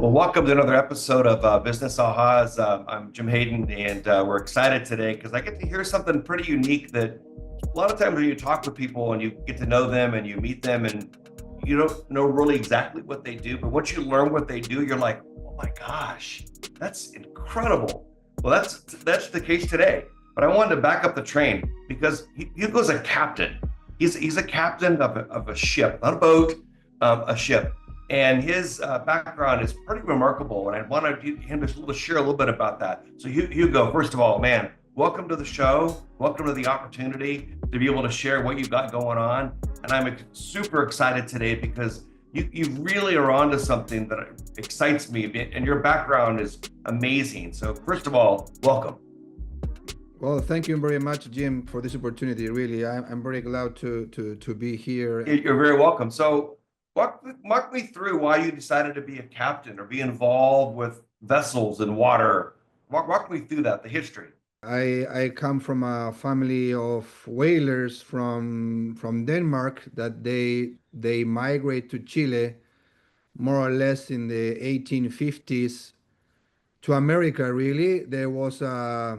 Well, welcome to another episode of Business Ahas. I'm Jim Hayden, and we're excited today because I get to hear something pretty unique that a lot of times when you talk with people and you get to know them and you meet them and you don't know really exactly what they do, but once you learn what they do, you're like, oh my gosh, that's incredible. Well, that's the case today. But I wanted to back up the train because Hugo's a captain. He's a captain of a ship, not a boat, a ship. And his background is pretty remarkable. And I wanted him to share a little bit about that. So Hugo, first of all, man, welcome to the show. Welcome to the opportunity to be able to share what you've got going on. And I'm super excited today because you really are onto something that excites me. And your background is amazing. So first of all, welcome. Well, thank you very much, Jim, for this opportunity. Really, I'm very glad to be here. You're very welcome. So walk me through why you decided to be a captain or be involved with vessels and water. Walk me through that, the history. I come from a family of whalers from Denmark that they migrate to Chile more or less in the 1850s to America. Really, there was a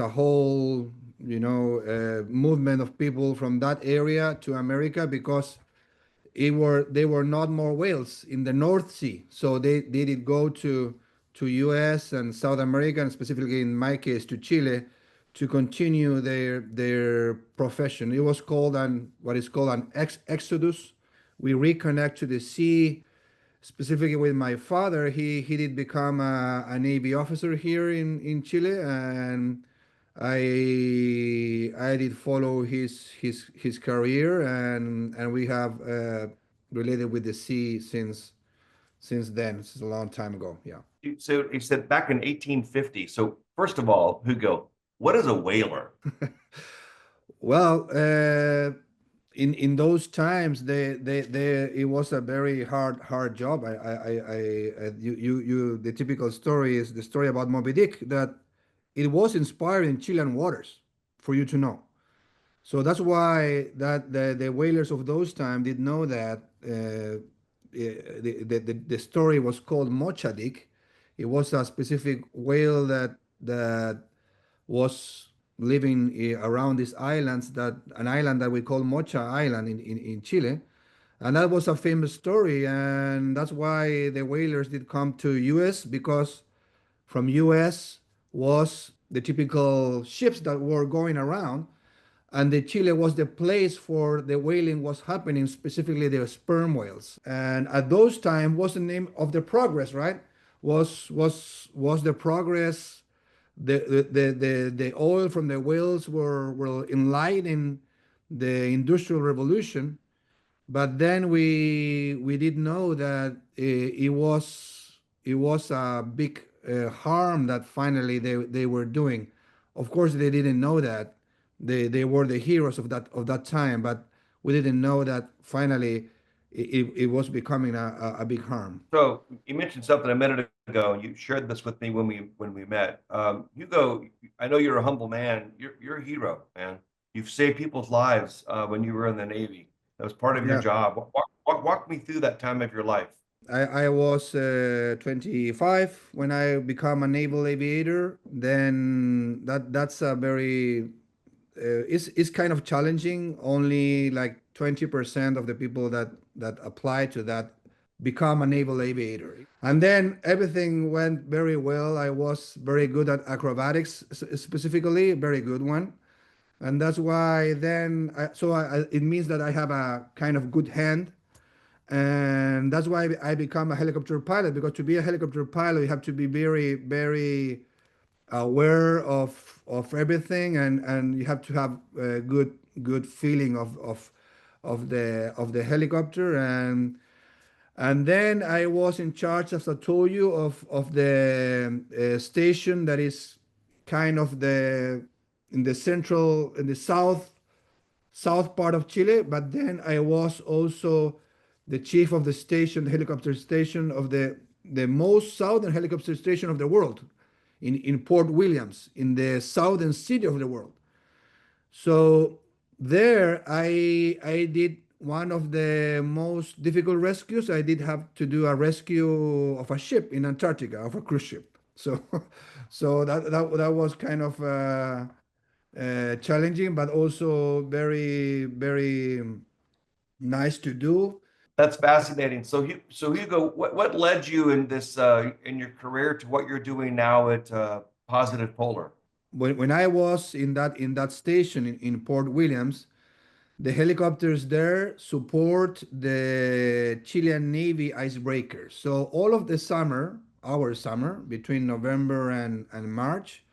whole movement of people from that area to America because they were not more whales in the North Sea, so they did go to U.S. and South America, and specifically in my case to Chile, to continue their profession. It was called what is called an exodus. We reconnect to the sea. Specifically with my father, he did become a Navy officer here in Chile, and I did follow his career, and we have related with the sea since then. Since a long time ago. Yeah. So you said back in 1850. So first of all, Hugo, what is a whaler? Well, in those times, it was a very hard job. The typical story is the story about Moby Dick, that it was inspired in Chilean waters, for you to know. So that's why that the whalers of those times did know that the story was called Mochadik. It was a specific whale that was living around these islands, that an island that we call Mocha Island in Chile. And that was a famous story, and that's why the whalers did come to US, because from US was the typical ships that were going around, and the Chile was the place for the whaling was happening, specifically the sperm whales. And at those time was the name of the Progress, right? Was the Progress, the oil from the whales were enlightening the Industrial Revolution. But then we did know that it was a big harm that finally they were doing. Of course, they didn't know that they were the heroes of that time, but we didn't know that finally it was becoming a big harm. So you mentioned something a minute ago, and you shared this with me when we met. Hugo, I know you're a humble man. You're a hero, man. You've saved people's lives when you were in the Navy. That was part of your Yeah. job. Walk me through that time of your life. I was 25 when I become a naval aviator. Then that's a very it's kind of challenging. Only like 20% of the people that apply to that become a naval aviator. And then everything went very well. I was very good at acrobatics, specifically, very good one. And that's why then it means that I have a kind of good hand, and that's why I become a helicopter pilot, because to be a helicopter pilot you have to be very very aware of everything, and you have to have a good feeling of the helicopter. And then I was in charge, as I told you, of the station that is kind of in the central, in the south part of Chile. But then I was also the chief of the station, the helicopter station of the most southern helicopter station of the world, in Port Williams, in the southern city of the world. So there I did one of the most difficult rescues. I did have to do a rescue of a ship in Antarctica, of a cruise ship. So, so that was kind of challenging, but also very nice to do. That's fascinating. So, so Hugo, what led you in this in your career to what you're doing now at Positive Polar? When I was in that station in Port Williams, the helicopters there support the Chilean Navy icebreakers. So all of the summer, our summer, between November and March,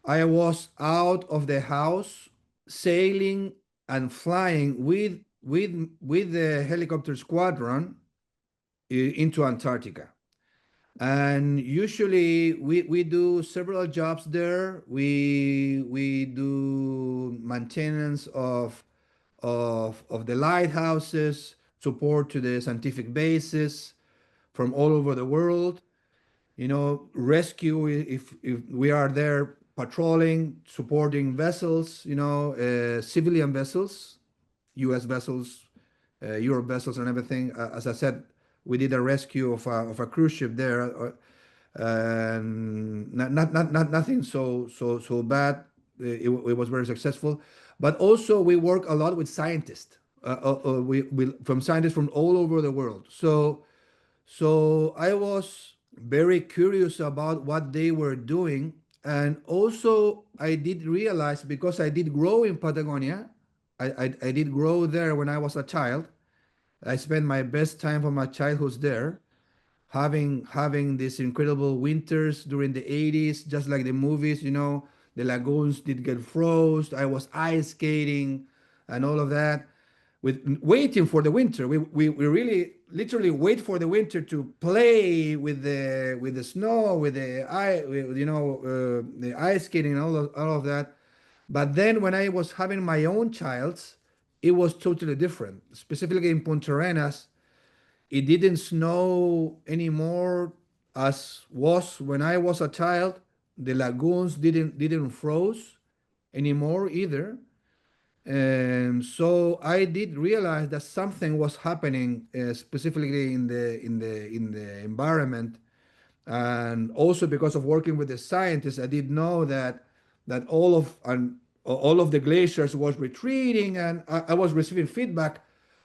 I was out of the house sailing and flying with the helicopter squadron into Antarctica. And usually we do several jobs there. We do maintenance of the lighthouses, support to the scientific bases from all over the world. You know, rescue if we are there patrolling, supporting vessels. You know, civilian vessels, U.S. vessels, Europe vessels, and everything. As I said, we did a rescue of a cruise ship there, and nothing so bad. It was very successful, but also we work a lot with scientists. We from scientists from all over the world. So I was very curious about what they were doing, and also I did realize because I did grow in Patagonia. I did grow there when I was a child. I spent my best time from my childhood there, having these incredible winters during the 80s, just like the movies, you know, the lagoons did get froze. I was ice skating and all of that, with waiting for the winter. We really literally wait for the winter to play with the snow, with the you know, the ice skating and all of that. But then when I was having my own childs, it was totally different. Specifically in Punta Arenas, it didn't snow anymore as was when I was a child. The lagoons didn't froze anymore either. And so I did realize that something was happening, specifically in the environment, and also because of working with the scientists, I did know that all of the glaciers was retreating, and I was receiving feedback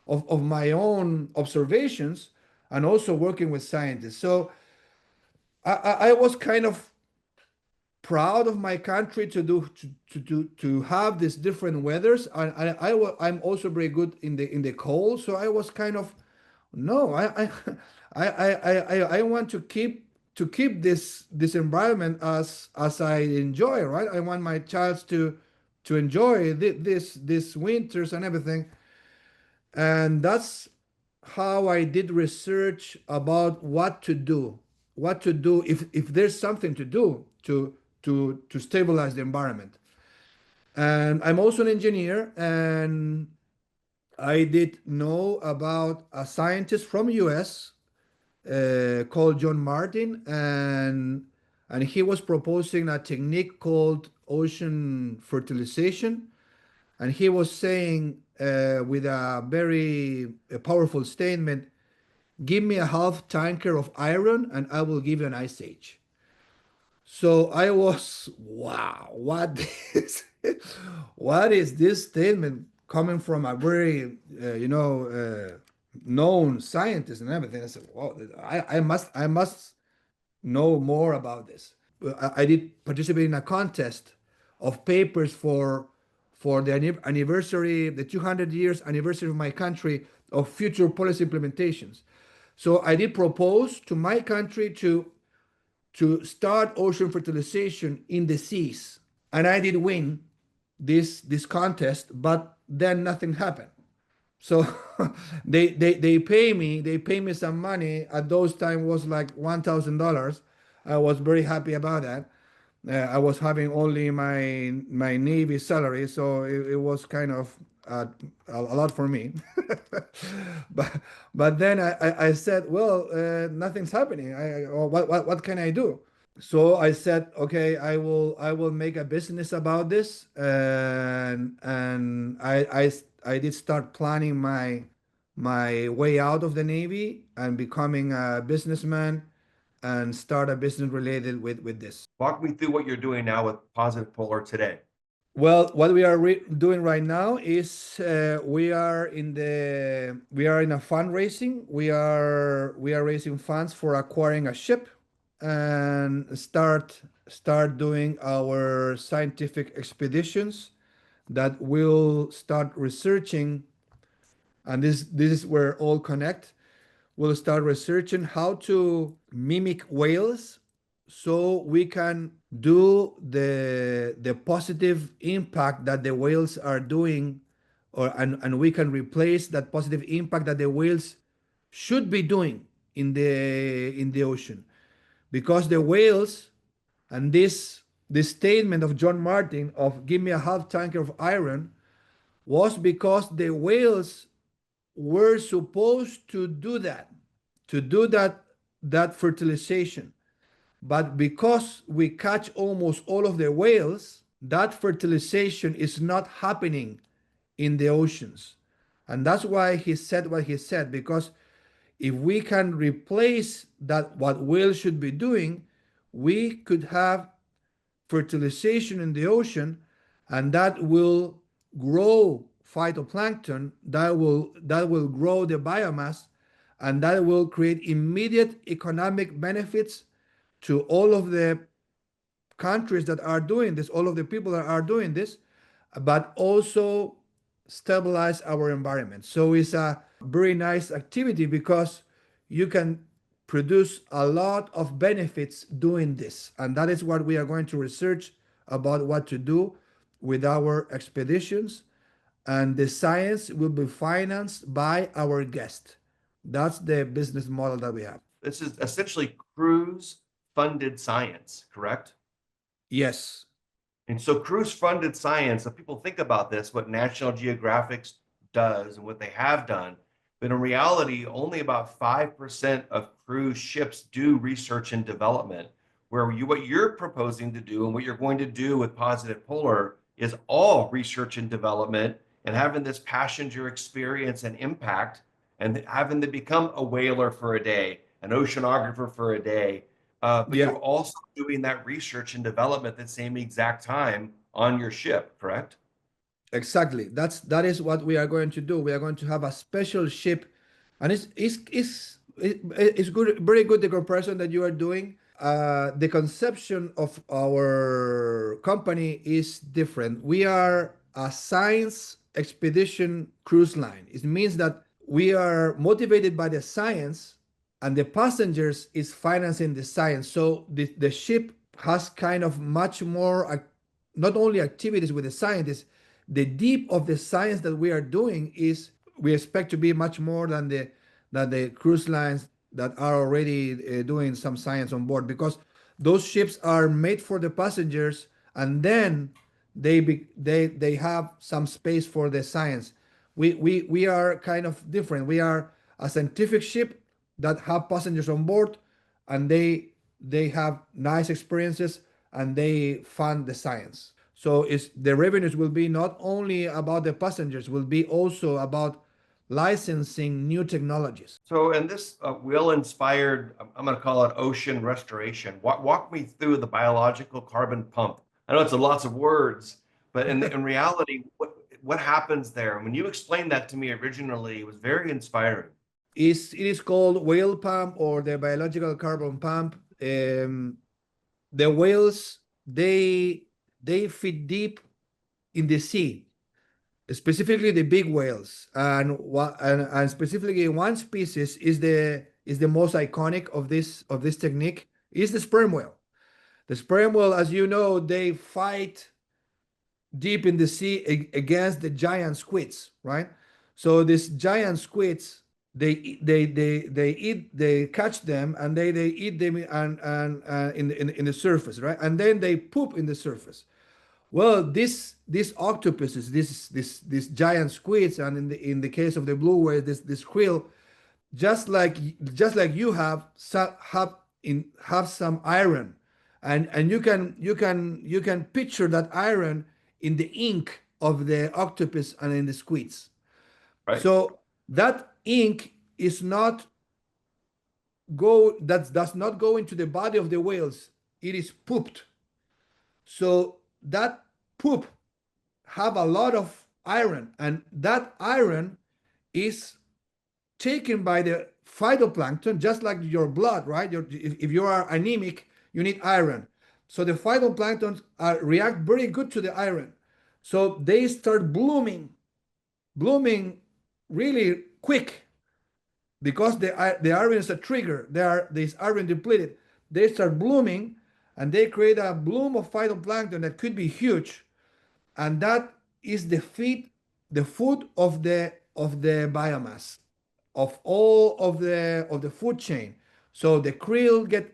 of my own observations, and also working with scientists. So I was kind of proud of my country to have these different weathers, and I'm also very good in the cold. So I was kind of, no, I want to keep this environment as I enjoy, right? I want my child to enjoy this winters and everything. And that's how I did research about what to do if there's something to do to stabilize the environment. And I'm also an engineer, and I did know about a scientist from US called John Martin, and he was proposing a technique called ocean fertilization, and he was saying with a very powerful statement, give me a half tanker of iron and I will give you an ice age. So I was, wow, what is what is this statement coming from a very known scientist and everything? I said, well, I must know more about this. I did participate in a contest of papers for the anniversary, the 200 years anniversary of my country, of future policy implementations. So I did propose to my country to start ocean fertilization in the seas, and I did win this contest, but then nothing happened. So they pay me some money. At those time was like $1,000. I was very happy about that. I was having only my Navy salary, so it was kind of a lot for me. but but then I said, well, nothing's happening. What can I do? So I said, okay, I will make a business about this, and I did start planning my way out of the Navy and becoming a businessman and start a business related with this. Walk me through what you're doing now with Positive Polar today. Well, what we are doing right now is we are in a fundraising. We are raising funds for acquiring a ship and start doing our scientific expeditions that will start researching, and this is where all connect. We'll start researching how to mimic whales so we can do the positive impact that the whales are doing, and we can replace that positive impact that the whales should be doing in the ocean, because the whales, and this statement of John Martin of give me a half tanker of iron was because the whales were supposed to do that fertilization. But because we catch almost all of the whales, that fertilization is not happening in the oceans. And that's why he said what he said, because if we can replace that, what whales should be doing, we could have fertilization in the ocean, and that will grow phytoplankton, that will grow the biomass, and that will create immediate economic benefits to all of the countries that are doing this, all of the people that are doing this, but also stabilize our environment. So it's a very nice activity because you can produce a lot of benefits doing this. And that is what we are going to research about what to do with our expeditions. And the science will be financed by our guest. That's the business model that we have. This is essentially cruise funded science, correct? Yes. And so cruise funded science, if people think about this, what National Geographic does and what they have done, but in reality, only about 5% of cruise ships do research and development, where what you're proposing to do and what you're going to do with Positive Polar is all research and development and having this passenger experience and impact and having to become a whaler for a day, an oceanographer for a day. But Yeah. you're also doing that research and development at the same exact time on your ship, correct? Exactly. That is what we are going to do. We are going to have a special ship, and it's good, very good the comparison that you are doing. The conception of our company is different. We are a science expedition cruise line. It means that we are motivated by the science, and the passengers is financing the science. So the ship has kind of much more not only activities with the scientists. The deep of the science that we are doing is we expect to be much more than the cruise lines that are already doing some science on board, because those ships are made for the passengers, and then they have some space for the science. We are kind of different. We are a scientific ship that have passengers on board, and they have nice experiences, and they fund the science. So it's the revenues will be not only about the passengers, will be also about licensing new technologies. So, and this will inspired, I'm going to call it ocean restoration. Walk me through the biological carbon pump. I know it's a lots of words, but in reality, what happens there? When you explained that to me originally, it was very inspiring. It is called whale pump, or the biological carbon pump. The whales, they fit deep in the sea, specifically the big whales, and specifically one species is the most iconic of this technique, is the sperm whale. The sperm whale, as you know, they fight deep in the sea against the giant squids, right? So these giant squids, they catch them, and they eat them, and in the surface, right? And then they poop in the surface. Well, these octopuses, these giant squids, and in the case of the blue whale, this krill, just like you have some iron, and you can picture that iron in the ink of the octopus and in the squids. Right. So that ink is not go that does not go into the body of the whales. It is pooped. So that poop have a lot of iron, and that iron is taken by the phytoplankton, just like your blood, right? If you are anemic, you need iron. So the phytoplankton react very good to the iron. So they start blooming really quick because the iron is a trigger. This iron depleted. They start blooming, and they create a bloom of phytoplankton that could be huge, and that is the food of the biomass of all of the food chain. So the krill eat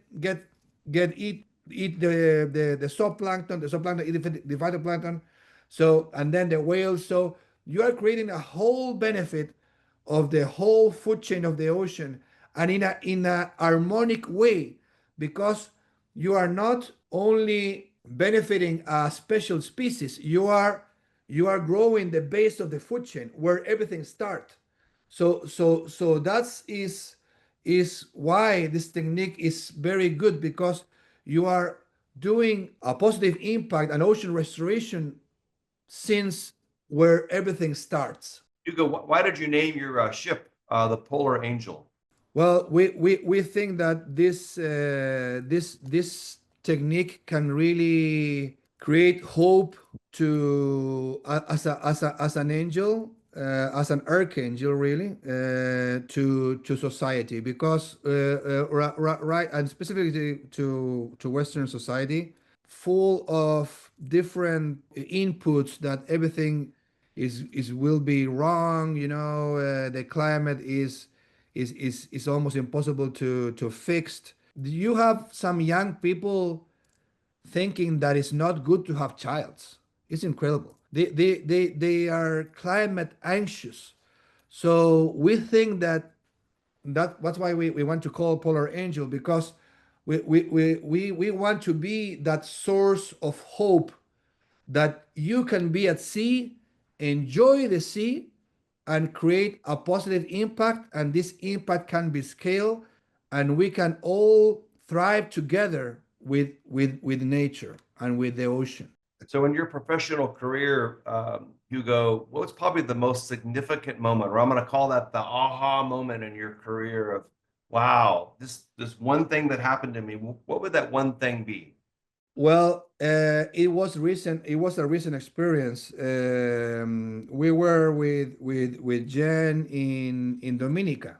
the zooplankton, the zooplankton eat the phytoplankton. So and then the whales. So you are creating a whole benefit of the whole food chain of the ocean, and in a harmonic way, because you are not only benefiting a special species, you are growing the base of the food chain where everything starts. So that's why this technique is very good, because you are doing a positive impact and ocean restoration since where everything starts. Hugo, why did you name your ship the Polar Angel? Well, we think that this technique can really create hope to as an angel, as an archangel, really, to society, because right, and specifically to Western society, full of different inputs that everything is will be wrong. The climate is almost impossible to fix. You have some young people thinking that it's not good to have childs. It's incredible. They are climate anxious. So we think that's why we want to call Polar Angel, because we want to be that source of hope, that you can be at sea, enjoy the sea, and create a positive impact. And this impact can be scaled, and we can all thrive together with nature and with the ocean. So, in your professional career, Hugo, what was probably the most significant moment, or I'm going to call that the aha moment in your career of, wow, this one thing that happened to me? What would that one thing be? Well, it was recent. It was a recent experience. We were with Jen in Dominica.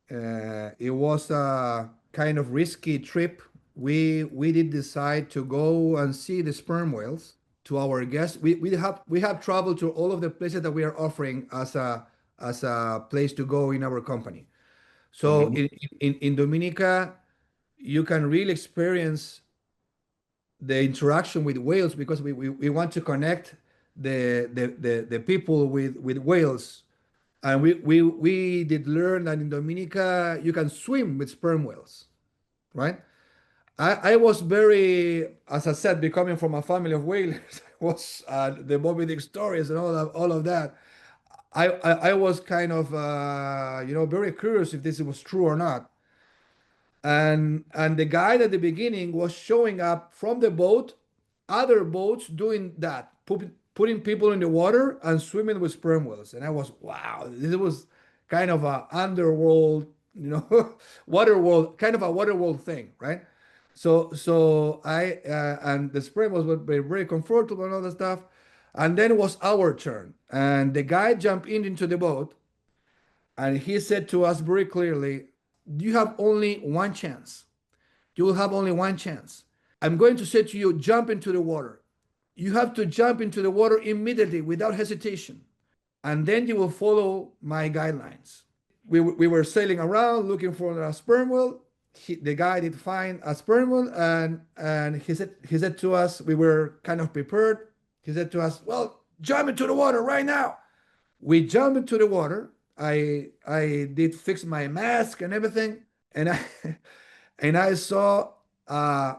It was a kind of risky trip. We did decide to go and see the sperm whales. To our guests, we have traveled to all of the places that we are offering as a place to go in our company. So Mhm. in Dominica, you can really experience the interaction with whales, because we want to connect the people with whales. And we did learn that in Dominica you can swim with sperm whales, right? I was very, as I said, becoming from a family of whalers, was the Moby Dick stories and all of that. I was kind of very curious if this was true or not. And the guide at the beginning was showing up from the boat, other boats doing that, putting people in the water and swimming with sperm whales. And I was, wow, this was kind of a underworld, water world, kind of a water world thing, right? So I and the sperm whales were very comfortable and all that stuff. And then it was our turn, and the guy jumped into the boat, and he said to us very clearly, you have only one chance. You will have only one chance. I'm going to say to you, jump into the water. You have to jump into the water immediately without hesitation. And then you will follow my guidelines. We were sailing around looking for a sperm whale. The guy did find a sperm whale, and he said to us, we were kind of prepared. He said to us, well, jump into the water right now. We jumped into the water. I did fix my mask and everything, and I and I saw a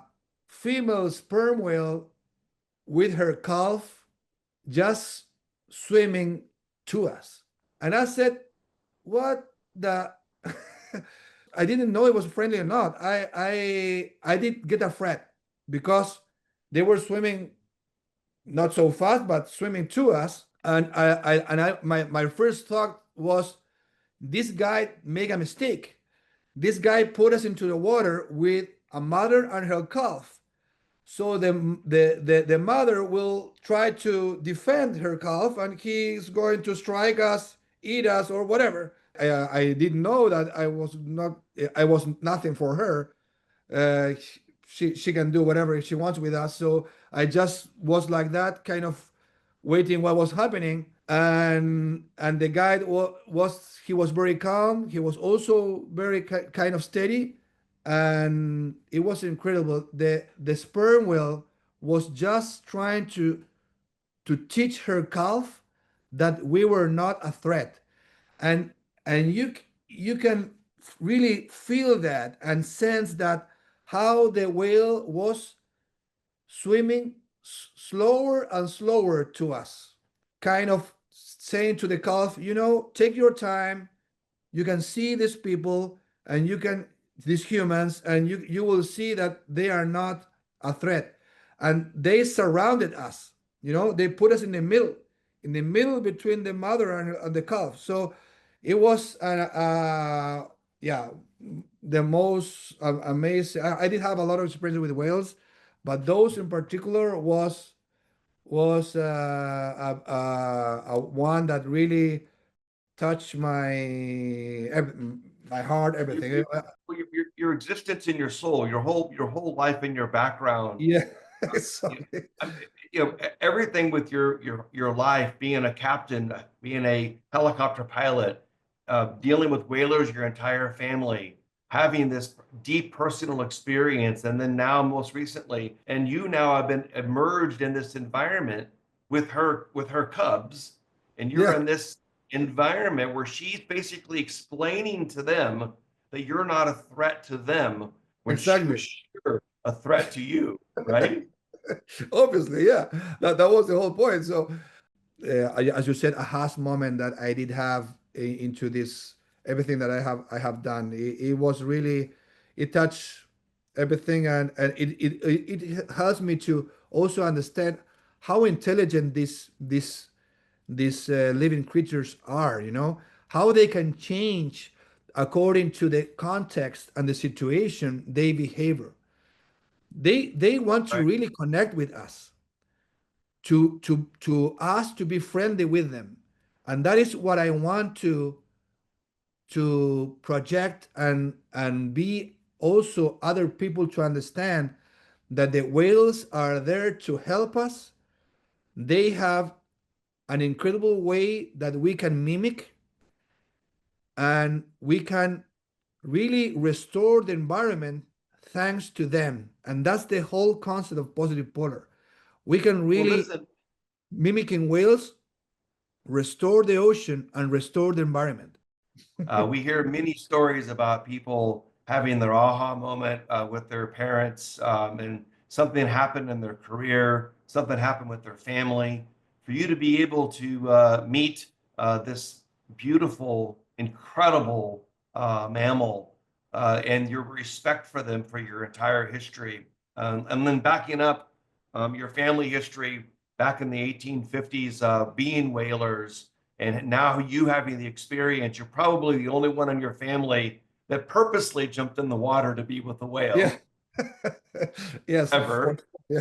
female sperm whale with her calf just swimming to us. And I said, what the? I didn't know it was friendly or not. I did get afraid because they were swimming not so fast, but swimming to us. And my first thought was, this guy made a mistake. This guy put us into the water with a mother and her calf. So the mother will try to defend her calf, and he's going to strike us, eat us, or whatever. I didn't know that I was nothing for her. uh, she can do whatever she wants with us. So I just was like that, kind of waiting what was happening. And the guide was he was very calm. He was also very kind of steady, and it was incredible. The sperm whale was just trying to teach her calf that we were not a threat. And and you can really feel that and sense that, how the whale was swimming slower and slower to us, kind of saying to the calf, take your time. You can see these people, and these humans, and you will see that they are not a threat. And they surrounded us. They put us in the middle between the mother and the calf. So it was yeah, the most amazing. I did have a lot of experience with whales, but those in particular was a one that really touch my heart, Your, everything. your, your existence in your soul, your whole life and your background. Yeah, you, sorry. I'm- Everything with your life, being a captain, being a helicopter pilot, dealing with whalers, your entire family, having this deep personal experience, and then now most recently, and you now have been emerged in this environment with her cubs, and you're Yeah, in this environment where she's basically explaining to them that you're not a threat to them when she was exactly. sure a threat to you, right? Obviously, yeah. That was the whole point. So, as you said, a has moment that I did have into this everything that I have done. It was really, it touched everything, and it helps me to also understand how intelligent these living creatures are. How they can change according to the context and the situation they behavior. They want to Right. really connect with us, to us to be friendly with them. And that is what I want to project, and be also other people to understand that the whales are there to help us. They have an incredible way that we can mimic, and we can really restore the environment thanks to them. And that's the whole concept of positive polar. We can Well, really, listen, mimicking whales, restore the ocean and restore the environment. we hear many stories about people having their aha moment with their parents, and something happened in their career, something happened with their family. For you to be able to meet this beautiful, incredible mammal, and your respect for them for your entire history, and then backing up your family history back in the 1850s, being whalers, and now you having the experience, you're probably the only one in your family that purposely jumped in the water to be with the Yeah. whale Yes. ever. Yeah.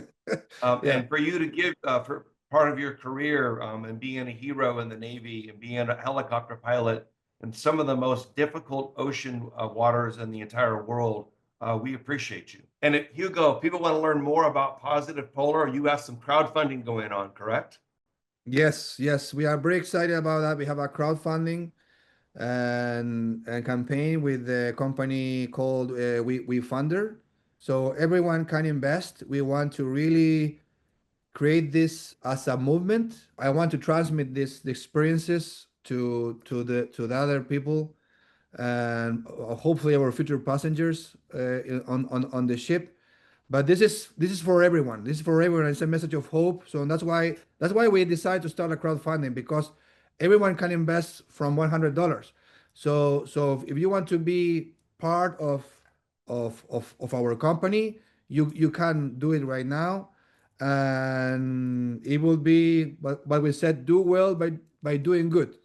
Yeah. And for you to give for part of your career, and being a hero in the Navy and being a helicopter pilot in some of the most difficult ocean waters in the entire world, we appreciate you. And Hugo, if people want to learn more about Positive Polar, you have some crowdfunding going on, correct? Yes. Yes. We are very excited about that. We have a crowdfunding and campaign with the company called We Funder. So everyone can invest. We want to really create this as a movement. I want to transmit the experiences to the other people, and hopefully our future passengers on the ship. but this is for everyone. This is for everyone. It's a message of hope. So that's why we decided to start a crowdfunding, because everyone can invest from $100. So if you want to be part of our company, you can do it right now, and it will be. But we said do well by doing good.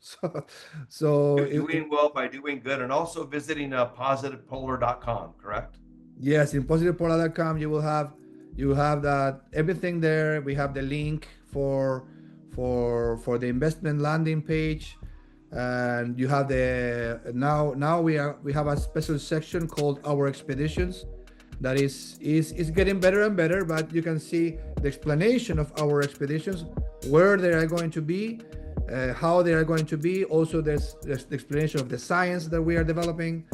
So Doing well by doing good, and also visiting positivepolar.com, correct? yes, in positivepolar.com you will have that everything there. We have the link for the investment landing page, and you have now we have a special section called our expeditions that is getting better and better. But you can see the explanation of our expeditions, where they are going to be, how they are going to be. Also, there's the explanation of the science that we are developing.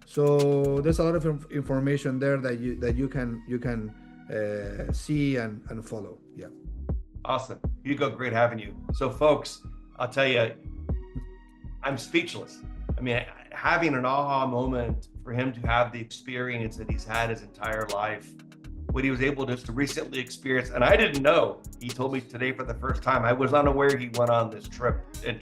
So there's a lot of information there that you can see and follow. Yeah. Awesome. Hugo, great having you. So folks, I'll tell you, I'm speechless. I mean, having an aha moment for him to have the experience that he's had his entire life, what he was able just to recently experience. And I didn't know, he told me today for the first time. I was unaware he went on this trip and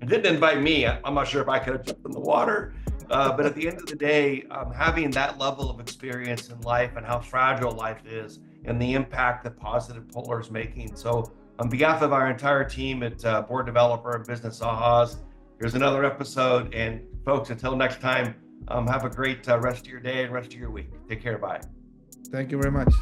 didn't invite me. I'm not sure if I could have jumped in the water. But at the end of the day, having that level of experience in life and how fragile life is and the impact that Positive Polar is making. So on behalf of our entire team at Board Developer and Business Ahas, here's another episode. And folks, until next time, have a great rest of your day and rest of your week. Take care. Bye. Thank you very much.